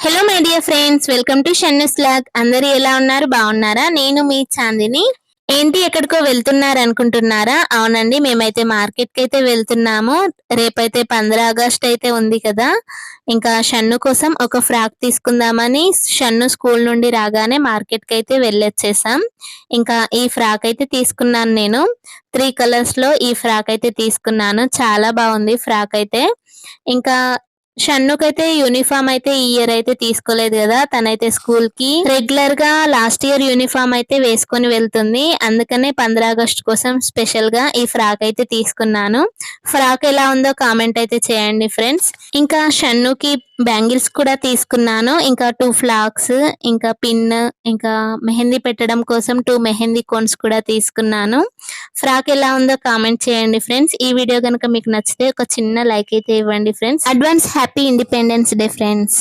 Hello my dear friends, welcome to Shannu's vlog. అందరూ ఎలా ఉన్నారు? బాగున్నారా? నేను మీ చాందిని. ఏంటి ఎక్కడికో వెళ్తున్నారు అనుకుంటున్నారా? అవునండి, మేమైతే మార్కెట్ కి అయితే వెళ్తున్నాము. రేపైతే 15 ఆగస్ట్ అయితే ఉంది కదా. ఇంకా షన్ను కోసం ఒక ఫ్రాక్ తీసుకుందామని షన్ను స్కూల్ నుండి రాగానే మార్కెట్ కి అయితే వెళ్ళొచ్చేసాం. ఇంకా ఈ ఫ్రాక్ అయితే తీసుకున్నాను నేను. 3 కలర్స్ లో ఈ ఫ్రాక్ అయితే తీసుకున్నాను. చాలా బాగుంది ఫ్రాక్ అయితే. ఇంకా షన్నుకైతే యూనిఫామ్ అయితే ఈ ఇయర్ అయితే తీసుకోలేదు కదా. తనైతే స్కూల్ కి రెగ్యులర్ గా లాస్ట్ ఇయర్ యూనిఫామ్ అయితే వేసుకొని వెళ్తుంది. అందుకనే 15 ఆగస్ట్ కోసం స్పెషల్ గా ఈ ఫ్రాక్ అయితే తీసుకున్నాను. ఫ్రాక్ ఎలా ఉందో కామెంట్ అయితే చేయండి ఫ్రెండ్స్. ఇంకా షన్నుకి బ్యాంగిల్స్ కూడా తీసుకున్నాను. ఇంకా 2 ఫ్లాక్స్, ఇంకా పిన్, ఇంకా మెహందీ పెట్టడం కోసం 2 మెహందీ కోన్స్ కూడా తీసుకున్నాను. ఫ్రాక్ ఎలా ఉందో కామెంట్ చేయండి ఫ్రెండ్స్. ఈ వీడియో కనుక మీకు నచ్చితే ఒక చిన్న లైక్ అయితే ఇవ్వండి friends. Advance happy independence day friends.